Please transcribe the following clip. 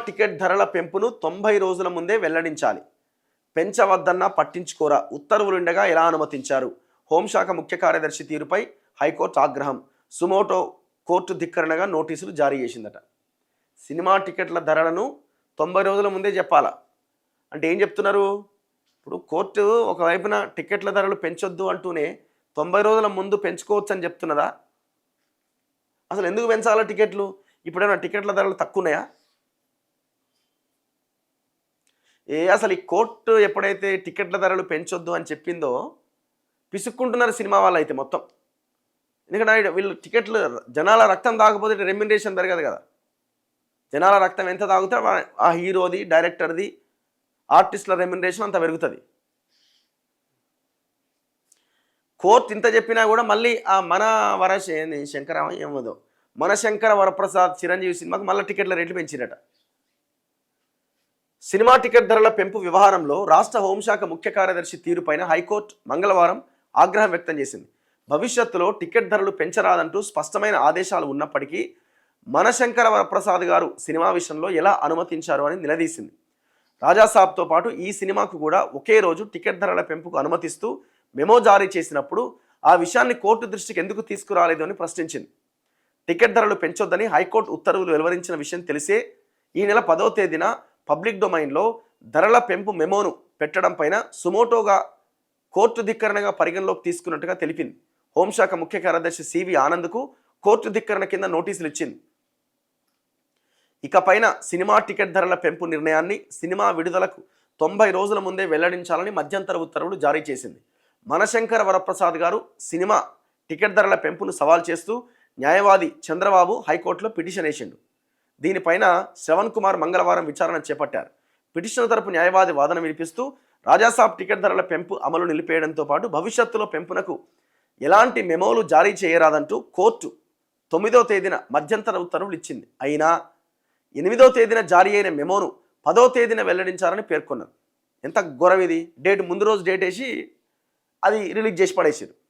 Ticket ధరల పెంపును 90 రోజుల ముందే వెల్లడించాలి. పెంచవద్దన్నా పట్టించుకోరా, ఉత్తర్వులుండగా ఎలా అనుమతించారు? హోంశాఖ ముఖ్య కార్యదర్శి తీరుపై హైకోర్టు ఆగ్రహం. సుమోటో కోర్టు ధిక్కరణగా నోటీసులు జారీ చేసిందట. సినిమా టికెట్ల ధరలను 90 రోజుల ముందే చెప్పాలా అంటే ఏం చెప్తున్నారు? ఇప్పుడు కోర్టు ఒకవైపున టికెట్ల ధరలు పెంచొద్దు అంటూనే 90 రోజుల ముందు పెంచుకోవచ్చు అని చెప్తున్నదా? అసలు ఎందుకు పెంచాలా టికెట్లు? ఇప్పుడేమైనా టికెట్ల ధరలు తక్కువ ఉన్నాయా? అసలు ఈ కోర్టు ఎప్పుడైతే టికెట్ల ధరలు పెంచొద్దు అని చెప్పిందో పిసుక్కుంటున్నారు సినిమా వాళ్ళు అయితే మొత్తం. ఎందుకంటే వీళ్ళు టికెట్లు జనాల రక్తం తాగకపోతే రెమ్యునరేషన్ పెరగదు కదా. జనాల రక్తం ఎంత తాగితే ఆ హీరోది, డైరెక్టర్ది, ఆర్టిస్టుల రెమ్యునరేషన్ అంత పెరుగుతుంది. కోర్టు ఇంత చెప్పినా కూడా మళ్ళీ ఆ మన శంకర వరప్రసాద్ చిరంజీవి సినిమాకు మళ్ళీ టికెట్ల రేట్లు పెంచిరట. సినిమా టికెట్ ధరల పెంపు వ్యవహారంలో రాష్ట్ర హోంశాఖ ముఖ్య కార్యదర్శి తీరుపైన హైకోర్టు మంగళవారం ఆగ్రహం వ్యక్తం చేసింది. భవిష్యత్తులో టికెట్ ధరలు పెంచరాదంటూ స్పష్టమైన ఆదేశాలు ఉన్నప్పటికీ మనశంకర వరప్రసాద్ గారు సినిమా విషయంలో ఎలా అనుమతించారు అని నిలదీసింది. రాజాసాబ్తో పాటు ఈ సినిమాకు కూడా ఒకే రోజు టికెట్ ధరల పెంపుకు అనుమతిస్తూ మెమో జారీ చేసినప్పుడు ఆ విషయాన్ని కోర్టు దృష్టికి ఎందుకు తీసుకురాలేదు అని ప్రశ్నించింది. టికెట్ ధరలు పెంచొద్దని హైకోర్టు ఉత్తర్వులు వెలువరించిన విషయం తెలిసే ఈ నెల 10వ తేదీన పబ్లిక్ డొమైన్లో ధరల పెంపు మెమోను పెట్టడం పైన సుమోటోగా కోర్టు ధిక్కరణగా పరిగణలోకి తీసుకున్నట్టుగా తెలిపింది. హోంశాఖ ముఖ్య కార్యదర్శి సివి ఆనంద్కు కోర్టు ధిక్కరణ కింద నోటీసులు ఇచ్చింది. ఇకపైన సినిమా టికెట్ ధరల పెంపు నిర్ణయాన్ని సినిమా విడుదలకు 90 రోజుల ముందే వెల్లడించాలని మధ్యంతర ఉత్తర్వులు జారీ చేసింది. మనశంకర వరప్రసాద్ గారు సినిమా టికెట్ ధరల పెంపును సవాల్ చేస్తూ న్యాయవాది చంద్రబాబు హైకోర్టులో పిటిషన్ వేసిండు. దీనిపైన శ్రవణ్ కుమార్ మంగళవారం విచారణ చేపట్టారు. పిటిషన్ తరపు న్యాయవాది వాదన వినిపిస్తూ రాజాసాబ్ టికెట్ ధరల పెంపు అమలు నిలిపేయడంతో పాటు భవిష్యత్తులో పెంపునకు ఎలాంటి మెమోలు జారీ చేయరాదంటూ కోర్టు 9వ తేదీన మధ్యంతర ఉత్తర్వులు ఇచ్చింది. అయినా 8వ తేదీన జారీ అయిన మెమోను 10వ తేదీన వెల్లడించాలని పేర్కొన్నారు. ఎంత ఘోరం ఇది! ముందు రోజు డేట్ వేసి అది రిలీజ్ చేసి పడేసారు.